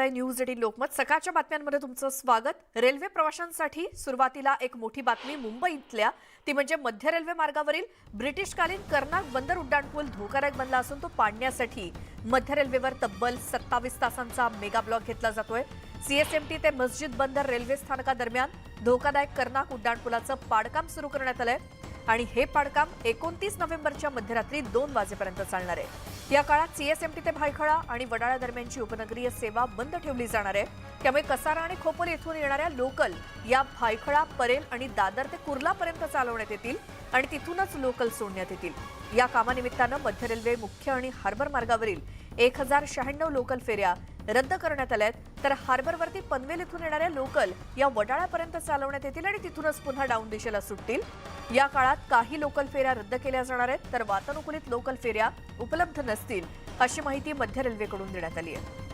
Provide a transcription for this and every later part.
News 18 Lokmat सकाळच्या बातम्यांमध्ये तुमचं स्वागत। रेल्वे प्रवाशांसाठी सुरुवातीला एक मोठी बातमी मुंबईतल्या ती म्हणजे मध्य रेल्वे मार्गावरील ब्रिटिशकालीन कर्नाक बंदर उड्डाणपूल धोकादायक बनला असून तो पाडण्यासाठी मध्य रेल्वेवर तब्बल 27 तासांचा मेगा ब्लॉक घेतला जातोय। सीएसएमटी ते मस्जिद बंदर रेल्वे स्थानकादरम्यान धोकादायक कर्नाक उड्डाणपुलाचं पाडकाम सुरू करण्यात आलंय आणि हे पाडकाम 29 नोव्हेंबरच्या मध्यरात्री 2 वाजेपर्यंत चालणार आहे। या काळात सीएसएमटी ते भायखळा आणि वडाळा दरम्यानची उपनगरीय सेवा बंद ठेवली जाणार आहे। त्यामुळे कसारा आणि खोपोली येथून येणाऱ्या लोकल या भायखळा, परेल आणि दादर ते कुर्लापर्यंत चालवण्यात येतील आणि तिथूनच लोकल सोडण्यात येतील। या कामानिमित्तानं मध्य रेल्वे मुख्य आणि हार्बर मार्गावरील 1096 लोकल फेऱ्या रद्द करण्यात आल्यात, तर हार्बरवरती पनवेल येथून येणाऱ्या लोकल या वडाळ्यापर्यंत चालवण्यात येतील आणि तिथूनच पुन्हा डाऊन दिशेला सुटतील। या काळात काही लोकल फेऱ्या रद्द केल्या जाणार आहेत, तर वातानुकूलित लोकल फेऱ्या उपलब्ध नसतील अशी माहिती मध्य रेल्वेकडून देण्यात आली आहे।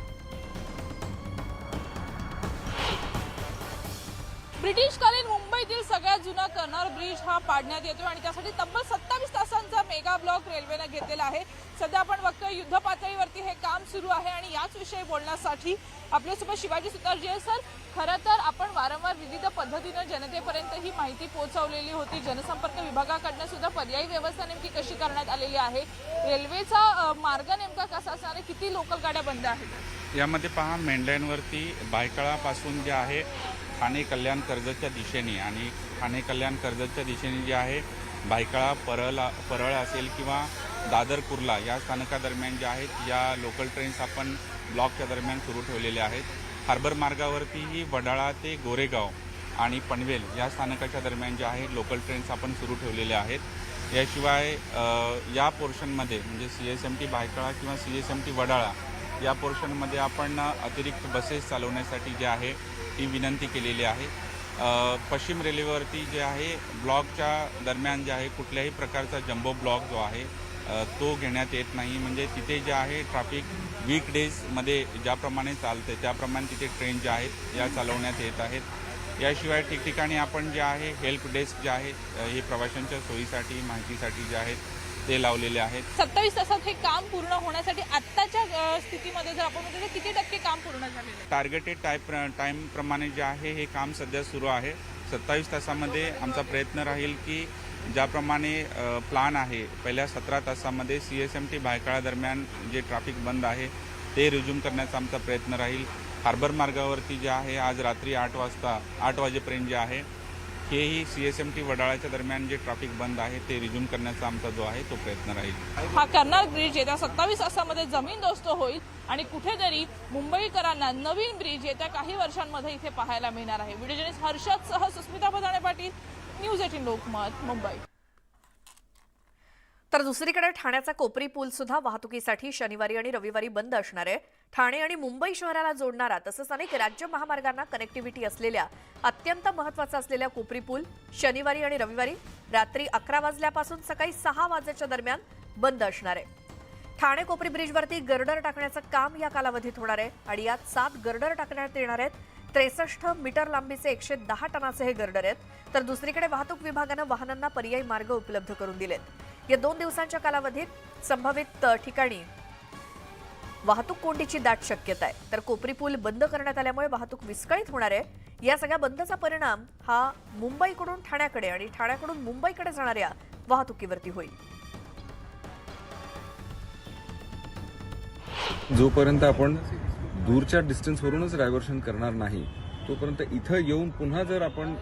ब्रिटिशकालीन मुंबईतील सगळ्यात जुना कर्नाल ब्रिज हा पाडण्यात येतो आणि त्यासाठी तब्बल 27 तासांचा मेगा ब्लॉक रेल्वेने घेतलेला आहे। सध्या आपण बघतोय युद्ध पातळीवरती हे काम सुरू आहे आणि याच विषयी बोलण्यासाठी आपल्यासोबत शिवाजी सुतार जी आहे। सर, खरं तर आपण वारंवार विविध पद्धतीने जनतेपर्यंत ही माहिती पोहोचवलेली होती। जनसंपर्क विभागाकडून सुद्धा पर्यायी व्यवस्था नेमकी कशी करण्यात आलेली आहे, रेल्वेचा मार्ग नेमका कसा असणार आहे, किती लोकल गाड्या बंद आहेत यामध्ये पहा, मेंढ्यांवरती भायखळापासून जे आहे ठाणे कल्याण कर्जतच्या दिशेने आणि ठाणे कल्याण कर्जतच्या दिशेने जे आहे भायखळा परळ असेल किंवा दादर कुर्ला या स्थानकादरम्यान जे आहेत या लोकल ट्रेन्स आपण ब्लॉकच्या दरम्यान सुरू ठेवलेल्या आहेत। हार्बर मार्गावरतीही वडाळा ते गोरेगाव आणि पनवेल या स्थानकाच्या दरम्यान जे आहे लोकल ट्रेन्स आपण सुरू ठेवलेल्या आहेत। याशिवाय या पोर्शनमध्ये म्हणजे सीएसएमटी भायखळा किंवा सीएसएमटी वडाळा या पोर्शनमध्ये आपण अतिरिक्त बसेस चालवण्यासाठी जे आहे ती विनंती केलेली आहे। पश्चिम रेल्वेवरती जे आहे ब्लॉकच्या दरम्यान जे आहे कुठल्याही प्रकारचा जम्बो ब्लॉक जो आहे तो घेण्यात येत नाही। म्हणजे तिथे जे आहे ट्रॅफिक वीकडेजमध्ये ज्याप्रमाणे चालते त्याप्रमाणे तिथे ट्रेन ज्या आहेत या चालवण्यात येत आहेत। याशिवाय ठिकठिकाणी आपण जे आहे हेल्प डेस्क जे आहे हे प्रवाशांच्या सोयीसाठी माहितीसाठी जे आहेत ते लावलेले आहेत। 27 तासात हे काम पूर्ण होण्यासाठी आत्ताच्या स्थितीमध्ये जर आपण म्हटलं किती टक्के काम पूर्ण झालेलं आहे? टार्गेटेड टाईम प्रमाणे जे आहे हे काम सध्या सुरू आहे। 27 तासामध्ये आमचा प्रयत्न राहील की ज्याप्रमाणे प्लान आहे पहिल्या 17 तासामध्ये सीएसएमटी भायखळा दरम्यान जे ट्रॅफिक बंद आहे ते रिझ्यूम करण्याचा आमचा प्रयत्न राहील। हार्बर मार्गावरती जे आहे आज रात्री 8 वाजेपर्यंत जे आहे हेही सीएसएमटी वडाळ्याच्या दरम्यान जे ट्रॅफिक बंद आहे ते रिझ्यूम करण्याचा आमचा जो आहे तो प्रयत्न राहील। हा कर्नाल ब्रिज येत्या 27 तासामध्ये जमीनदोस्त होईल आणि कुठेतरी मुंबईकरांना नवीन ब्रिज येत्या काही वर्षांमध्ये इथे पाहायला मिळणार आहे। व्हिडिओ जर्नलिस्ट हर्षदसह सुस्मिता भदाणे पाटील, न्यूज 18 लोकमत, मुंबई। तर दुसरीकडे ठाण्याचा कोपरी पूल सुद्धा वाहतुकीसाठी शनिवारी आणि रविवारी बंद असणार आहे। ठाणे आणि मुंबई शहराला जोडणारा तसंच अनेक राज्य महामार्गांना कनेक्टिव्हिटी असलेल्या अत्यंत महत्त्वाचा असलेला कोपरी पूल शनिवारी आणि रविवारी रात्री 11 वाजल्यापासून सकाळी 6 वाजेच्या दरम्यान बंद असणार आहे। ठाणे कोपरी ब्रिजवरती गर्डर टाकण्याचं काम या कालावधीत होणार आहे आणि यात 7 गर्डर टाकण्यात येणार आहेत। 63 मीटर लांबीचे 110 टनाचे हे गर्डर आहेत। तर दुसरीकडे वाहतूक विभागानं वाहनांना पर्यायी मार्ग उपलब्ध करून दिलेत। या 2 दिवसांच्या कालावधीत संभावित ठिकाणी वाहतूक कोंडीची दाट शक्यता आहे। तर कोपरी पूल बंद करण्यात आल्यामुळे वाहतूक विस्कळीत होणार आहे। या सगळ्या बंदचा परिणाम हा मुंबईकडून ठाण्याकडे आणि ठाण्याकडून मुंबईकडे जाणाऱ्या वाहतुकीवरती होईल। जोपर्यंत आपण दूरच्या डिस्टन्सवरूनच डायव्हर्शन करणार नाही तोपर्यंत इथं येऊन पुन्हा जर आपण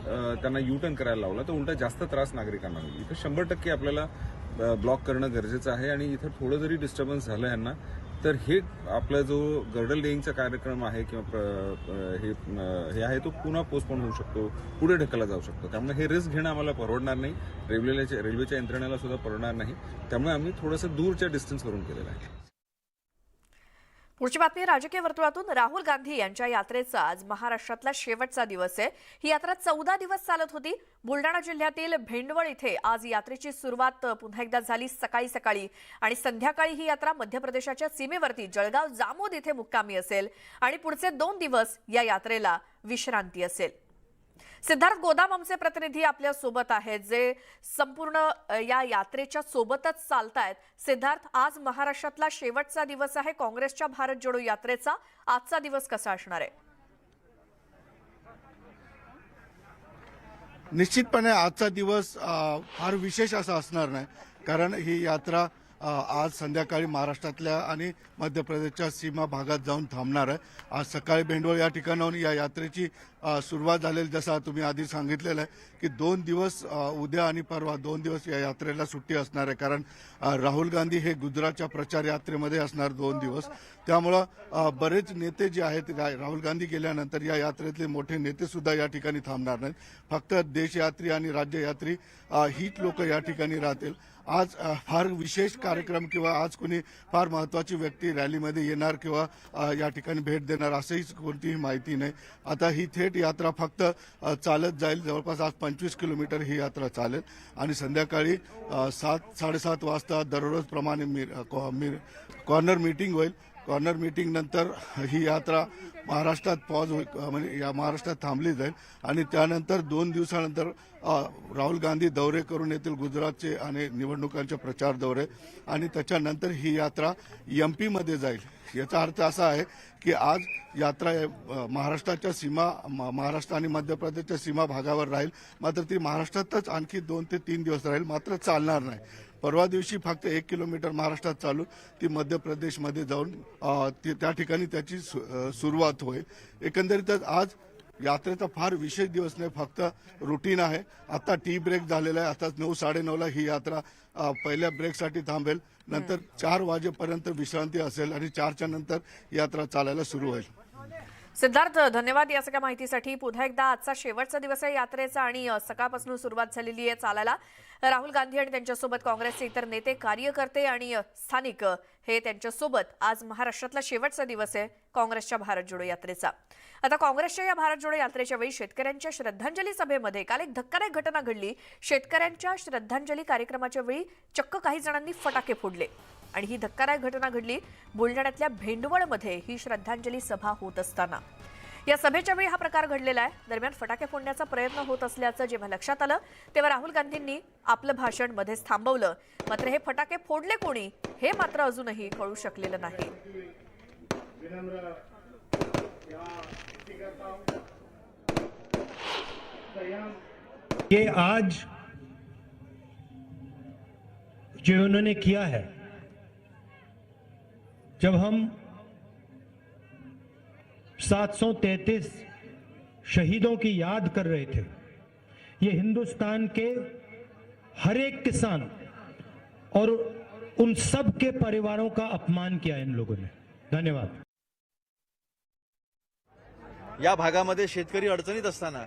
त्यांना यू टर्न करायला लावला तर उलटा जास्त त्रास नागरिकांना होईल। इथं 100% आपल्याला ब्लॉक करणं गरजेचं आहे आणि इथं थोडं जरी डिस्टर्बन्स झालं यांना तर हे आपला जो गर्डर लेईंगचा कार्यक्रम आहे किंवा हे आहे तो पुन्हा पोस्टपोन होऊ शकतो, पुढे ढकलला जाऊ शकतो। त्यामुळे हे रिस्क घेणं आम्हाला परवडणार नाही, रेल्वेच्या यंत्रणेला सुद्धा परवडणार नाही। त्यामुळे आम्ही थोडंसं दूरच्या डिस्टन्सवरून केलेलं आहे। पुढची बातमी राजकीय वर्तुळातून। राहुल गांधी यांच्या यात्रेचा आज महाराष्ट्रातला शेवटचा दिवस आहे। ही यात्रा 14 दिवस चालत होती। बुलडाणा जिल्ह्यातील भेंडवळ इथे आज यात्रेची सुरुवात पुन्हा एकदा झाली सकाळी आणि संध्याकाळी ही यात्रा मध्य प्रदेशाच्या सीमेवरती जळगाव जामोद इथे मुक्कामी असेल आणि पुढचे 2 दिवस या यात्रेला विश्रांती असेल। सिद्धार्थ गोदाम आमचे प्रतिनिधी आपल्या सोबत आहेत जे संपूर्ण या यात्रेच्या सोबतच चालतायत. सिद्धार्थ, आज महाराष्ट्रातला शेवटचा दिवस आहे काँग्रेसच्या भारत जोडो यात्रेचा. आजचा दिवस कसा असणार आहे? निश्चितपणे आजचा दिवस फार विशेष असा असणार नाही, कारण ही यात्रा आज संध्याकाळी महाराष्ट्रातल्या आणि मध्य प्रदेशच्या सीमा भागात जाऊन थांबणार आहे. आज सकाळी भेंडवळ या ठिकाणाहून या यात्रेची सुरुवात झालेली, जसं तुम्ही आधी सांगितलेलं आहे की 2 दिवस उद्या आणि परवा 2 दिवस या यात्रेला सुट्टी असणार आहे, कारण राहुल गांधी हे गुजरातच्या प्रचार यात्रेमध्ये असणार 2 दिवस. त्यामुळं बरेच नेते जे आहेत, राहुल गांधी गेल्यानंतर या यात्रेतले मोठे नेते सुद्धा या ठिकाणी थांबणार नाहीत. फक्त देशयात्री आणि राज्ययात्री हीच लोक या ठिकाणी राहतील. आज फार विशेष कार्यक्रम किंवा आज कोणी फार महत्वाची व्यक्ती रॅलीमध्ये येणार किंवा या ठिकाणी भेट देणार असंही कोणतीही माहिती नाही. आता ही थेट यात्रा फक्त चालत जाईल. जवळपास आज 25 किलोमीटर ही यात्रा चालेल आणि संध्याकाळी 7-7:30 वाजता दररोजप्रमाणे कॉर्नर मीटिंग होईल. कॉर्नर मीटिंग नंतर ही यात्रा महाराष्ट्रात पॉज होईल, म्हणजे या महाराष्ट्रात थांबली जाईल आणि त्यानंतर 2 दिवसानंतर राहुल गांधी दौरे करून येतील, गुजरातचे आणि निवडणुकांचे प्रचार दौरे, आणि त्याच्यानंतर ही यात्रा MP मध्ये जाईल. याचा अर्थ असा आहे की आज यात्रा महाराष्ट्राच्या सीमा, महाराष्ट्र आणि मध्य प्रदेशच्या सीमा भागावर राहील, मात्र ती महाराष्ट्रातच आणखी 2 ते 3 दिवस राहील, मात्र चालणार नाही. परवा दिवशी फक्त 1 किलोमीटर महाराष्ट्रात चालू ती मध्य प्रदेशमध्ये जाऊन त्या ठिकाणी त्याची सुरुवात होईल. एकंदरीतच आज यात्रेचा फार विशेष दिवस नाही, फक्त रुटीन आहे. आता टी ब्रेक झालेला आहे. आता 9-9:30ला ही यात्रा पहिल्या ब्रेकसाठी थांबेल. नंतर 4 वाजेपर्यंत विश्रांती असेल आणि 4च्या नंतर यात्रा चालायला सुरू होईल. सिद्धार्थ, धन्यवाद या सगळ्या माहितीसाठी. पुन्हा एकदा आजचा शेवटचा दिवस आहे यात्रेचा आणि सकाळपासून सुरुवात झालेली आहे चालायला. राहुल गांधी आणि त्यांच्यासोबत काँग्रेसचे इतर नेते, कार्यकर्ते आणि स्थानिक हे त्यांच्यासोबत आज महाराष्ट्रातला शेवटचा दिवस आहे काँग्रेसच्या भारत जोडो यात्रेचा. आता काँग्रेसच्या या भारत जोडो यात्रेच्या वेळी शेतकऱ्यांच्या श्रद्धांजली सभेमध्ये काल एक धक्कादायक घटना घडली. शेतकऱ्यांच्या श्रद्धांजली कार्यक्रमाच्या वेळी चक्क काही जणांनी फटाके फोडले आणि ही धक्कादायक घटना घडली बुलढाण्यातल्या भेंडवळमध्ये. ही श्रद्धांजली सभा होत असताना या सभेच्या वेळी हा प्रकार घडलेला आहे. दरम्यान फटाके फोडण्याचा प्रयत्न होत असल्याचं जेव्हा लक्षात आलं तेव्हा राहुल गांधींनी आपलं भाषण मध्येच थांबवलं. मात्र हे फटाके फोडले कोणी हे मात्र अजूनही कळू शकलेलं नाही. ये आज जो उन्होंने किया है, जब हम 733 शहीदों की याद कर रहे थे, ये हिंदुस्तान के हर एक किसान और उन सब के परिवारों का अपमान किया इन लोगों ने. धन्यवाद. या भागामध्ये शेतकरी अडचणीत असताना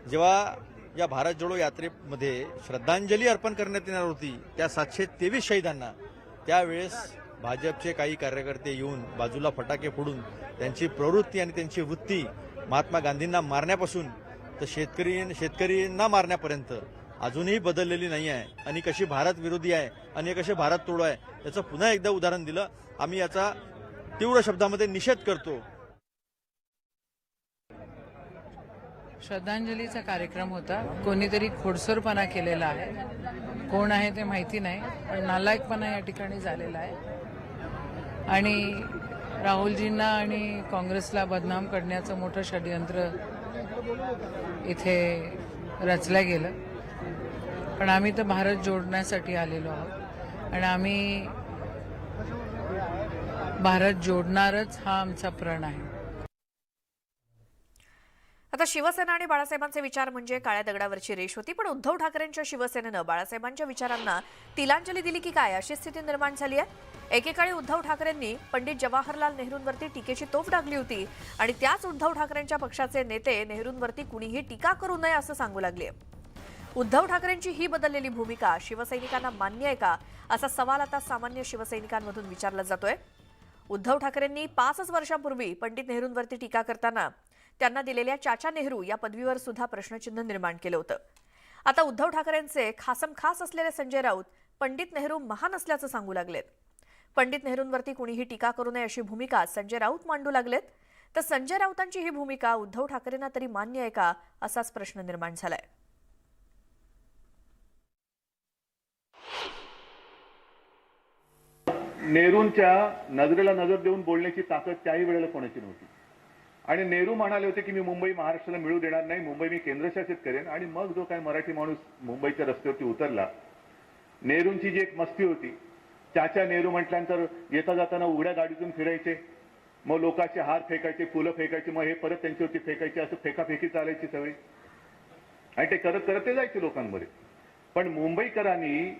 जेव्हा या भारत जोडो यात्रेमध्ये श्रद्धांजली अर्पण करण्यात येणार होती त्या 723 शहीदांना, त्यावेळेस भाजपचे काही कार्यकर्ते येऊन बाजूला फटाके फोडून त्यांची प्रवृत्ती आणि त्यांची वृत्ती महात्मा गांधींना मारण्यापासून तर शेतकऱ्यांना मारण्यापर्यंत अजूनही बदललेली नाही आहे. आणि कशी भारत विरोधी आहे आणि कसे भारत तोडो आहे याचं पुन्हा एकदा उदाहरण दिलं. आम्ही याचा तीव्र शब्दामध्ये निषेध करतो. श्रद्धांजलीचा कार्यक्रम होता. कोणीतरी खोडसरपणा केलेला आहे. कोण आहे ते माहिती नाही, पण नालायकपणा या ठिकाणी झालेला आहे आणि राहुलजींना आणि काँग्रेसला बदनाम करण्याचं मोठं षडयंत्र इथे रचलं गेलं. पण आम्ही तर भारत जोडण्यासाठी आलेलो आहोत आणि आम्ही भारत जोडणारच हा आमचा प्रण आहे. आता शिवसेना आणि बाळासाहेबांचे विचार म्हणजे काळ्या दगडावरची रेष होती, पण उद्धव ठाकरेंच्या शिवसेनेनं बाळासाहेबांच्या विचारांना तिलांजली दिली की काय अशी स्थिती निर्माण झाली आहे. एकेकाळी उद्धव ठाकरेंनी पंडित जवाहरलाल नेहरूंवरती टीकेची तोफ डागली होती आणि त्याच उद्धव ठाकरेंच्या पक्षाचे नेते नेहरूंवरती कुणीही टीका करू नये असं सांगू लागले. उद्धव ठाकरेंची ही बदललेली भूमिका शिवसैनिकांना मान्य आहे का असा सवाल आता सामान्य शिवसैनिकांमधून विचारला जातोय. उद्धव ठाकरेंनी 5 वर्षांपूर्वी पंडित नेहरूंवरती टीका करताना त्यांना दिलेल्या चाचा नेहरू या पदवीवर सुद्धा प्रश्नचिन्ह निर्माण केलं होतं. आता उद्धव ठाकरेंचे खास असलेले संजय राऊत पंडित नेहरू महान असल्याचं सांगू लागलेत. पंडित नेहरूंवरती कुणीही टीका करू नये अशी भूमिका संजय राऊत मांडू लागलेत. तर संजय राऊतांची ही भूमिका उद्धव ठाकरेंना तरी मान्य आहे का, असाच प्रश्न निर्माण झालाय. नेहरूंच्या नजरेला नजर देऊन बोलण्याची ताकद त्याही वेळेला कोणाची नव्हती. आणि नेहरू म्हणाले होते की मी मुंबई महाराष्ट्राला मिळू देणार नाही, मुंबई मी केंद्रशासित करेन. आणि मग जो काही मराठी माणूस मुंबईच्या रस्त्यावरती उतरला, नेहरूंची जी एक मस्ती होती, चाचा नेहरू म्हटल्यानंतर येता जाताना उघड्या गाडीतून फिरायचे, मग लोकांचे हार फेकायचे, फुलं फेकायचे, मग हे परत त्यांच्यावरती फेकायचे, असं फेकाफेकी चालायची सवय. आणि ते करत करत ते जायचे लोकांमध्ये. पण मुंबईकरांनी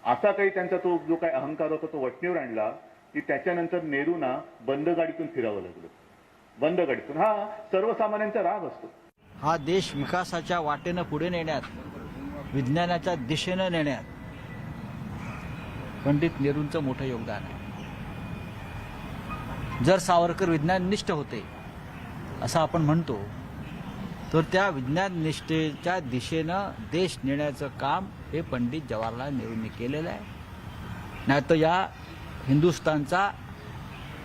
असा काही त्यांचा तो जो काही अहंकार होता तो वटणीवर आणला की त्याच्यानंतर नेहरूंना बंद गाडीतून फिरावं लागलं. बंद गाडीतून. हा सर्वसामान्यांचा राग असतो. हा देश विकासाच्या वाटेनं पुढे नेण्यात, विज्ञानाच्या दिशेनं नेण्यात पंडित नेहरूंचं मोठं योगदान आहे. जर सावरकर विज्ञाननिष्ठ होते असं आपण म्हणतो, तर त्या विज्ञान निष्ठेच्या दिशेनं देश नेण्याचं काम हे पंडित जवाहरलाल नेहरूंनी केलेलं आहे. नाही तर या हिंदुस्थानचा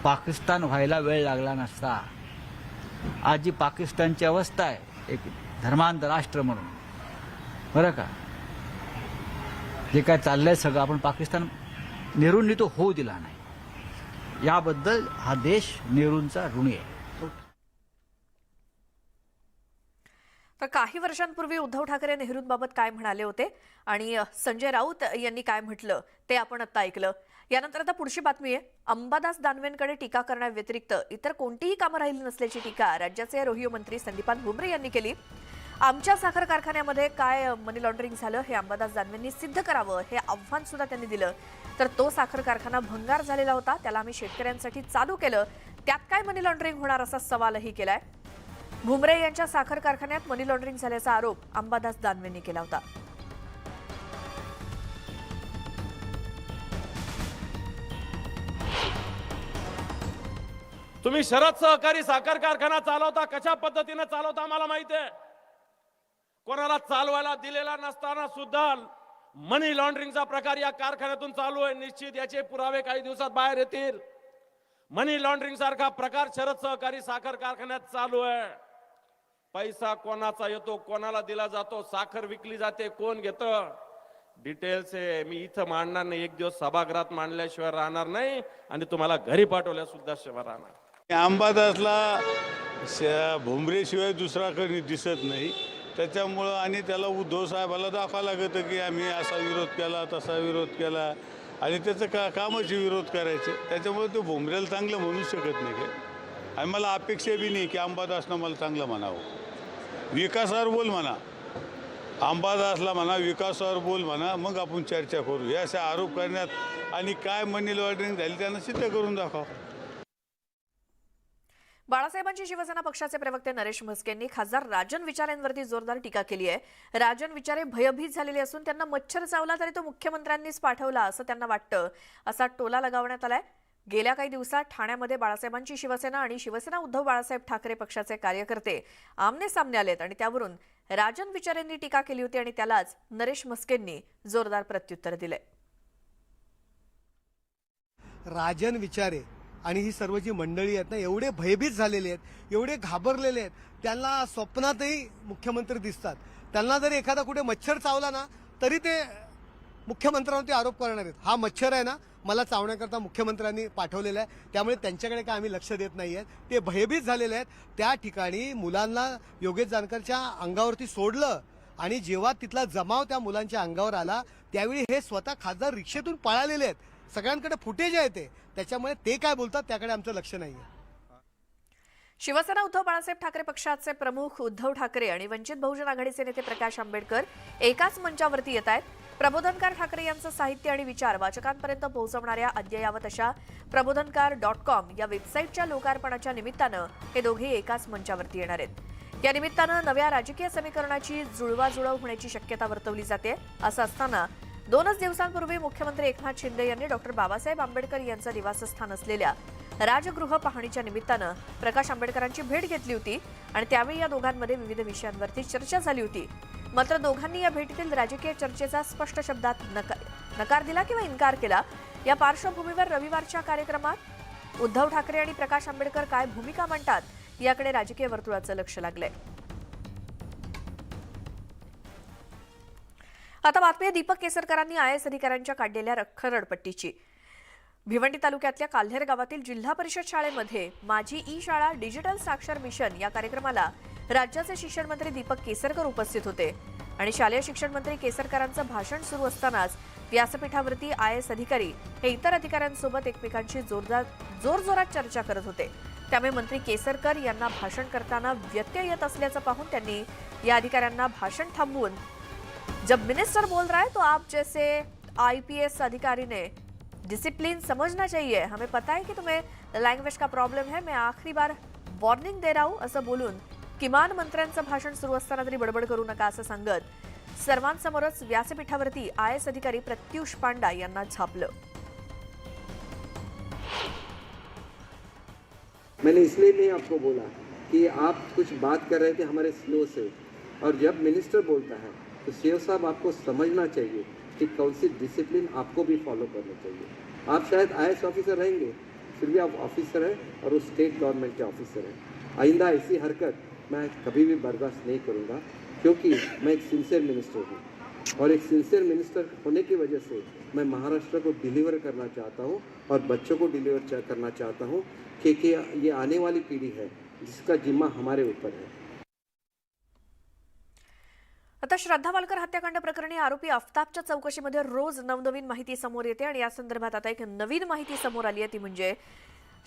पाकिस्तान व्हायला वेळ लागला नसता. आज जी पाकिस्तानची अवस्था आहे, एक धर्मांध राष्ट्र म्हणून, बरं का, जे काय चाललंय सगळं, आपण पाकिस्तान नेहरूंनी तो होऊ दिला नाही. याबद्दल हा देश नेहरूंचा ऋणी आहे. तर काही वर्षांपूर्वी उद्धव ठाकरे नेहरूंबाबत काय म्हणाले होते आणि संजय राऊत यांनी काय म्हटलं ते आपण आता ऐकलं. यानंतर आता पुढची बातमी आहे. अंबादास दानवेंकडे टीका करण्याव्यतिरिक्त इतर कोणतीही कामं राहिली नसल्याची टीका राज्याचे रोहियो मंत्री संदीपान भुमरे यांनी केली. आमच्या साखर कारखान्यामध्ये काय मनी लॉन्ड्रिंग झालं हे अंबादास दानवेंनी सिद्ध करावं, हे आव्हान सुद्धा त्यांनी दिलं. तर तो साखर कारखाना भंगार झालेला होता, त्याला आम्ही शेतकऱ्यांसाठी चालू केलं, त्यात काय मनी लॉन्ड्रिंग होणार असा सवालही केलाय. भुमरे यांच्या साखर कारखान्यात मनी लॉन्ड्रिंग झाल्याचा आरोप अंबादास दानवेंनी केला होता. तुम्ही शरद सहकारी साखर कारखाना चालवता, कशा पद्धतीने चालवता आम्हाला माहिती आहे. कोणाला चालवायला दिलेला नसताना सुद्धा मनी लॉन्ड्रिंगचा प्रकार या कारखान्यातून चालू आहे. निश्चित याचे पुरावे काही दिवसात बाहेर येतील. मनी लॉन्ड्रिंग सारखा प्रकार शरद सहकारी साखर कारखान्यात चालू आहे. पैसा कोणाचा येतो, कोणाला दिला जातो, साखर विकली जाते, कोण घेतं, डिटेल्स आहे. मी इथं मांडणार नाही, एक दिवस सभागृहात मांडल्याशिवाय राहणार नाही आणि तुम्हाला घरी पाठवल्या सुद्धा शिवाय राहणार. अंबादासला भुमरेशिवाय दुसरा कोणी दिसत नाही. त्याच्यामुळं आणि त्याला उद्धव साहेबाला दाखवावं लागतं की आम्ही असा विरोध केला, तसा विरोध केला, आणि त्याचं कामाचे विरोध करायचे. त्याच्यामुळे तो भुमरेला चांगलं म्हणू शकत नाही काय. आणि मला अपेक्षा बी नाही की अंबादासनं मला चांगलं म्हणावं. विकासावर बोल म्हणा, अंबादासला म्हणा विकासावर बोल म्हणा, मग आपण चर्चा करू. हे असे आरोप करण्यात आणि काय मनी लॉन्ड्रिंग झाली त्यांना सिद्ध करून दाखवा. बाळासाहेबांची शिवसेना पक्षाचे प्रवक्ते नरेश म्हस्केंनी खासदार राजन विचारेंवरती जोरदार टीका केली आहे. राजन विचारे भयभीत झालेले असून त्यांना मच्छर चावला तरी तो मुख्यमंत्र्यांनीच पाठवला असं त्यांना वाटतं, असा टोला लगावण्यात आलाय. गेल्या काही दिवसात ठाण्यामध्ये बाळासाहेबांची शिवसेना आणि शिवसेना उद्धव बाळासाहेब ठाकरे पक्षाचे कार्यकर्ते आमने सामने आलेत आणि त्यावरून राजन विचारेंनी टीका केली होती आणि त्यालाच नरेश म्हस्केंनी जोरदार प्रत्युत्तर दिले. राजन विचारे आणि ही सर्व जी मंडळी आहेत ना, एवढे भयभीत झालेले आहेत, एवढे घाबरलेले आहेत, त्यांना स्वप्नातही मुख्यमंत्री दिसतात. त्यांना जर एखादा कुठे मच्छर चावला ना तरी ते मुख्यमंत्र्यांवरती आरोप करणार आहेत. हा मच्छर आहे ना मला चावण्याकरता मुख्यमंत्र्यांनी पाठवलेला आहे, त्यामुळे त्यांच्याकडे काय आम्ही लक्ष देत नाही आहेत. ते भयभीत झालेले आहेत. त्या ठिकाणी मुलांना योगेश जानकरच्या अंगावरती सोडलं आणि जेव्हा तिथला जमाव त्या मुलांच्या अंगावर आला त्यावेळी हे स्वतः खासदार रिक्षेतून पळालेले आहेत. सगळ्यांकडे फुटेज आहे ते, त्याच्यामुळे ते काय बोलतात त्याकडे आमचं लक्ष नाहीये. शिवसेना उद्धव बाळासाहेब ठाकरे पक्षाचे प्रमुख उद्धव ठाकरे आणि वंचित बहुजन आघाडीचे नेते प्रकाश आंबेडकर एकाच मंचावरती येत आहेत. प्रबोधनकार ठाकरे यांचं साहित्य आणि विचार वाचकांपर्यंत पोहोचवणाऱ्या अद्ययावत अशा प्रबोधनकार.com या वेबसाईटच्या लोकार्पणाच्या निमित्तानं हे दोघे एकाच मंचावरती येणार आहेत. या निमित्तानं नव्या राजकीय समीकरणाची जुळवाजुळव होण्याची शक्यता वर्तवली जाते. असं असताना 2 दिवसांपूर्वी मुख्यमंत्री एकनाथ शिंदे यांनी डॉक्टर बाबासाहेब आंबेडकर यांचं निवासस्थान असलेल्या राजगृह पाहणीच्या निमित्तानं प्रकाश आंबेडकरांची भेट घेतली होती आणि त्यावेळी या दोघांमध्ये विविध विषयांवरती चर्चा झाली होती. मात्र दोघांनी या भेटीतील राजकीय चर्चेचा स्पष्ट शब्दात नकार दिला किंवा इन्कार केला. या पार्श्वभूमीवर रविवारच्या कार्यक्रमात उद्धव ठाकरे आणि प्रकाश आंबेडकर काय भूमिका मांडतात याकडे राजकीय वर्तुळाचं लक्ष लागलंय. आता बातमी आहे दीपक केसरकरांनी आयएस अधिकाऱ्यांच्या काढलेल्या रखडपट्टीची. भिवंडी तालुक्यातल्या काल्हेर गावातील जिल्हा परिषद शाळेमध्ये माझी ई शाळा डिजिटल साक्षर मिशन या कार्यक्रमाला राज्याचे शिक्षण मंत्री दीपक केसरकर उपस्थित होते आणि शालेय शिक्षण मंत्री केसरकरांचं भाषण सुरू असतानाच व्यासपीठावरती आयएस अधिकारी हे इतर अधिकाऱ्यांसोबत एकमेकांशी जोरजोरात चर्चा करत होते. त्यामुळे मंत्री केसरकर यांना भाषण करताना व्यत्यय येत असल्याचं पाहून त्यांनी या अधिकाऱ्यांना भाषण थांबवून जब मिनिस्टर बोल रहा है तो आप जैसे आईपीएस अधिकारी ने डिसिप्लिन समझना चाहिए. हमें पता है कि तुम्हें लैंग्वेज का प्रॉब्लम है, मैं आखिरी बार वॉर्निंग दे रहा हूं असं बोलून किमान मंत्र्यांचं भाषण सुरू असताना तरी बडबड करू नका असं सांगत सर्वांसमोरच व्यासपीठावरती आयएस अधिकारी प्रत्युष पांडा यांना झापलं. मैंने इसलिए नहीं आपको बोला कि आप कुछ बात कर रहे थे हमारे स्लो से, और जब मिनिस्टर बोलता है तो सीओ साहब आपको समझना चाहिए कि कौन सी डिसिप्लिन आपको भी फॉलो करना चाहिए. आप शायद आईएएस ऑफिसर रहेंगे, फिर भी आप ऑफिसर हैं और वो स्टेट गवर्नमेंट के ऑफिसर हैं. आइंदा ऐसी हरकत मैं कभी भी बर्दाश्त नहीं करूँगा, क्योंकि मैं एक सिंसियर मिनिस्टर हूँ और एक सिंसियर मिनिस्टर होने की वजह से मैं महाराष्ट्र को डिलीवर करना चाहता हूँ और बच्चों को डिलीवर करना चाहता हूँ, क्योंकि ये आने वाली पीढ़ी है जिसका जिम्मा हमारे ऊपर है. आता श्रद्धा वालकर हत्याकांड प्रकरणी आरोपी आफताबच्या चौकशीमध्ये रोज नवनवीन माहिती समोर येते आणि या संदर्भात आता एक नवीन माहिती समोर आली आहे ती म्हणजे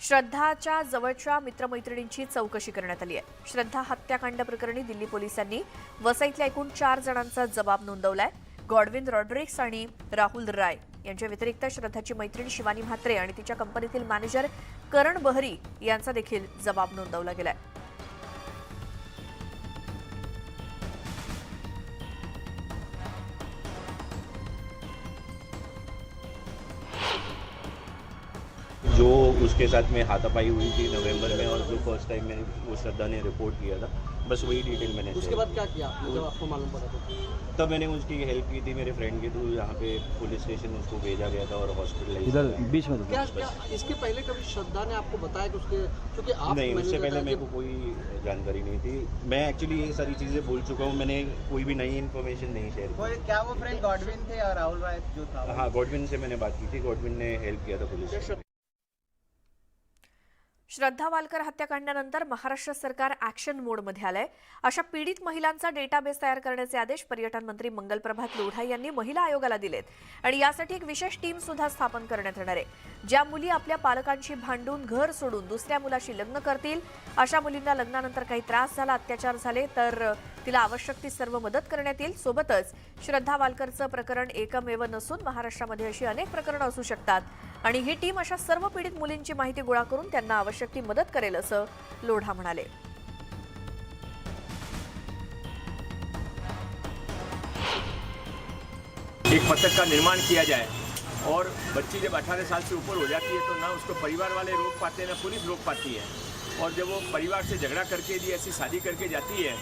श्रद्धाच्या जवळच्या मित्रमैत्रिणींची चौकशी करण्यात आली आहे. श्रद्धा हत्याकांड प्रकरणी दिल्ली पोलिसांनी वसईतल्या एकूण 4 जणांचा जबाब नोंदवलाय. गॉडविन रॉड्रिक्स आणि राहुल राय यांच्या व्यतिरिक्त श्रद्धाची मैत्रीण शिवानी म्हात्रे आणि तिच्या कंपनीतील मॅनेजर करण बहरी यांचा देखील जबाब नोंदवला गेलाय. जो उसके साथ में हाथापाई हुई थी नवंबर में और जो फर्स्ट टाइम में वो श्रद्धा ने रिपोर्ट किया था, बस वही डिटेल मैंने. उसके बाद क्या किया जब आपको मालूम पड़ा तो? तब मैंने उसकी हेल्प की थी मेरे फ्रेंड के थ्रू, यहाँ पे पुलिस स्टेशन उसको भेजा गया था और हॉस्पिटलाइज. इधर बीच में क्या इसके पहले कभी श्रद्धा ने आपको बताया कि उसके, क्योंकि आप नहीं, उससे पहले मेरे को कोई जानकारी नहीं थी. मैं एक्चुअली ये सारी चीज़ें बोल चुका हूँ, मैंने कोई भी नई इन्फॉर्मेशन नहीं शेयर की. क्या वो फ्रेंड गॉडविन थे और राहुल राय जो था? हाँ, गॉडविन से मैंने बात की थी, गॉडविन ने हेल्प किया था पुलिस. श्रद्धा वालकर हत्याकांडानंतर महाराष्ट्र सरकार ॲक्शन मोडमध्ये आलंय. अशा पीडित महिलांचा डेटाबेस तयार करण्याचे आदेश पर्यटन मंत्री मंगलप्रभात लोढा यांनी महिला आयोगाला दिलेत आणि यासाठी एक विशेष टीम सुद्धा स्थापन करण्यात येणार आहे. ज्या मुली आपल्या पालकांशी भांडून घर सोडून दुसऱ्या मुलाशी लग्न करतील, अशा मुलींना लग्नानंतर काही त्रास झाला, अत्याचार झाले तर तिला आवश्यक ती सर्व मदत करण्यात येईल. सोबतच श्रद्धा वालकरचं प्रकरण एकमेव नसून महाराष्ट्रामध्ये अशी अनेक प्रकरणं असू शकतात आणि ही टीम अशा सर्व पीडित मुलींची माहिती गोळा करून त्यांना आवश्यक ती मदत करेल असं लोढा म्हणाले. एक पथक का निर्माण किया जाए और बच्ची जब 18 साल से ऊपर हो जाती है तो ना उसको परिवार वाले रोक पाते हैं ना पुलिस रोक पाती है, और जब वो परिवार से झगड़ा करके भी ऐसी शादी करके जाती है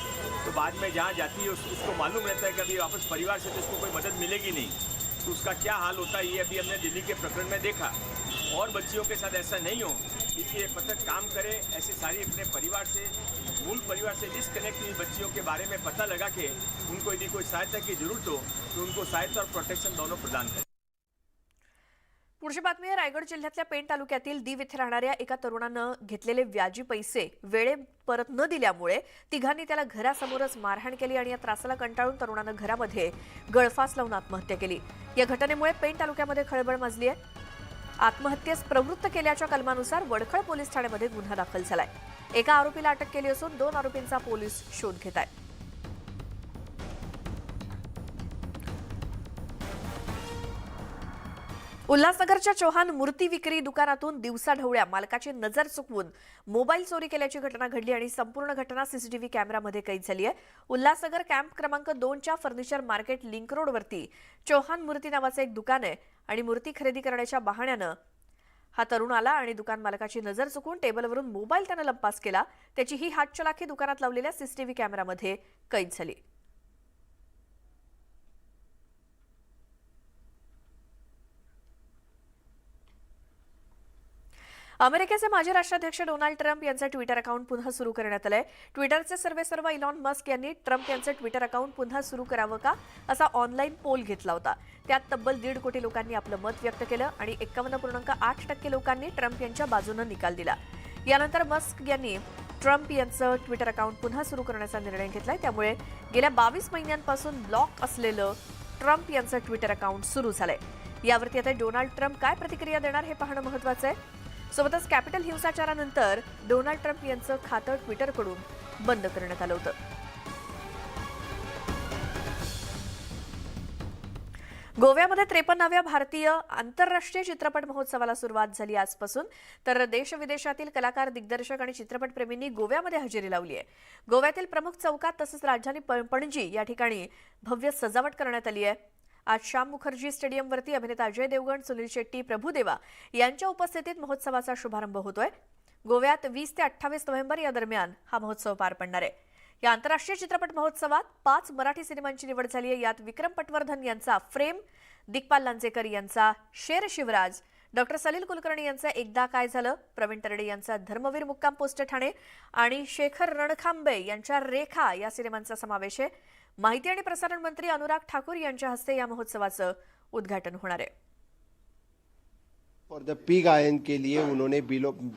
तो बाद में जहाँ जाती है उसको मालूम रहता है कि अभी वापस परिवार से तो उसको कोई मदद मिलेगी नहीं, तो उसका क्या हाल होता है ये अभी हमने दिल्ली के प्रकरण में देखा. और बच्चियों के साथ ऐसा नहीं हो, इसलिए पथक काम करे, ऐसे सारी अपने परिवार से, मूल परिवार से डिस्कनेक्ट हुई बच्चियों के बारे में पता लगा के उनको यदि कोई सहायता की जरूरत हो तो उनको सहायता और प्रोटेक्शन दोनों प्रदान करें. पुढची बातमी आहे रायगड जिल्ह्यातल्या पेण तालुक्यातील दीव येथे राहणाऱ्या एका तरुणानं घेतलेले व्याजी पैसे वेळे परत न दिल्यामुळे तिघांनी त्याला घरासमोरच मारहाण केली आणि या त्रासाला कंटाळून तरुणानं घरामध्ये गळफास लावून आत्महत्या केली. या घटनेमुळे पेण तालुक्यामध्ये खळबळ माजली आहे. आत्महत्येस प्रवृत्त केल्याच्या कलमानुसार वडखळ पोलीस ठाण्यामध्ये गुन्हा दाखल झालाय. एका आरोपीला अटक केली असून 2 आरोपींचा पोलीस शोध घेत आहेत. उल्हासनगरच्या चौहान मूर्ती विक्री दुकानातून दिवसाढवळ्या मालकाची नजर चुकवून मोबाईल चोरी केल्याची घटना घडली आणि संपूर्ण घटना सीसीटीव्ही कॅमेरामध्ये कैद झाली आहे. उल्हासनगर कॅम्प क्रमांक 2च्या फर्निचर मार्केट लिंक रोडवरती चौहान मूर्ती नावाचं एक दुकान आहे आणि मूर्ती खरेदी करण्याच्या बहाण्यानं हा तरुण आला आणि दुकान मालकाची नजर चुकवून टेबलवरून मोबाईल त्यानं लंपास केला. त्याची ही हातचलाखी दुकानात लावलेल्या सीसीटीव्ही कॅमेरामध्ये कैद झाली. अमेरिकेचे माजी राष्ट्राध्यक्ष डोनाल्ड ट्रम्प यांचं ट्विटर अकाउंट पुन्हा सुरू करण्यात आलंय. ट्विटरचे सर्वेसर्वा इलॉन मस्क यांनी ट्रम्प यांचं ट्विटर अकाउंट पुन्हा सुरू करावं का असा ऑनलाईन पोल घेतला होता. त्यात तब्बल 1.5 कोटी लोकांनी आपलं मत व्यक्त केलं आणि 51.8% लोकांनी ट्रम्प यांच्या बाजूनं निकाल दिला. यानंतर मस्क यांनी ट्रम्प यांचं ट्विटर अकाउंट पुन्हा सुरू करण्याचा निर्णय घेतलाय. त्यामुळे गेल्या 22 महिन्यांपासून ब्लॉक असलेलं ट्रम्प यांचं ट्विटर अकाउंट सुरू झालंय. यावरती आता डोनाल्ड ट्रम्प काय प्रतिक्रिया देणार हे पाहणं महत्त्वाचं आहे. सोबतच कॅपिटल हिंसाचारानंतर डोनाल्ड ट्रम्प यांचं खातं ट्विटरकडून बंद करण्यात आलं होतं. गोव्यामध्ये 53व्या भारतीय आंतरराष्ट्रीय चित्रपट महोत्सवाला सुरुवात झाली आजपासून. तर देशविदेशातील कलाकार, दिग्दर्शक आणि चित्रपटप्रेमींनी गोव्यामध्ये हजेरी लावली आहे. गोव्यातील प्रमुख चौकात तसंच राजधानी पणजी या ठिकाणी भव्य सजावट करण्यात आली आहे. आज श्याम मुखर्जी स्टेडियमवरती अभिनेता अजय देवगण, सुनील शेट्टी, प्रभुदेवा यांच्या उपस्थितीत महोत्सवाचा शुभारंभ होतोय. गोव्यात 20 ते 28 नोव्हेंबर या दरम्यान हा महोत्सव पार पडणार आहे. या आंतरराष्ट्रीय चित्रपट महोत्सवात 5 मराठी सिनेमांची निवड झाली आहे. यात विक्रम पटवर्धन यांचा फ्रेम, दिग्पाल लांजेकर यांचा शेर शिवराज, डॉक्टर सलील कुलकर्णी यांचा एकदा काय झालं, प्रवीण तरडे यांचा धर्मवीर मुक्काम पोस्ट ठाणे आणि शेखर रणखांबे यांच्या रेखा या सिनेमांचा समावेश आहे. माहिती आणि प्रसारण मंत्री अनुराग ठाकूर यांच्या हस्ते या महोत्सवाचं उद्घाटन होणार आहे. फॉर द पिग आयन के लिए उन्होंने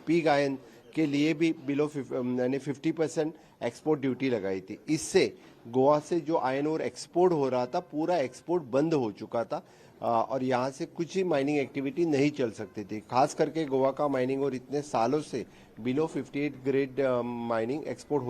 पिग आयन के लिए भी बिलो 50% एक्सपोर्ट ड्यूटी लगाई थी. इससे गोवा से जो आयन और एक्सपोर्ट हो रहा था, पूरा एक्सपोर्ट बंद हो चुका था और यहाँ से कुछ ही माइनिंग एक्टिविटी नहीं चल सकती थी. खास करके गोवा का माइनिंग और इतने सालों से बिलो 58 ग्रेड माइनिंग एक्सपोर्ट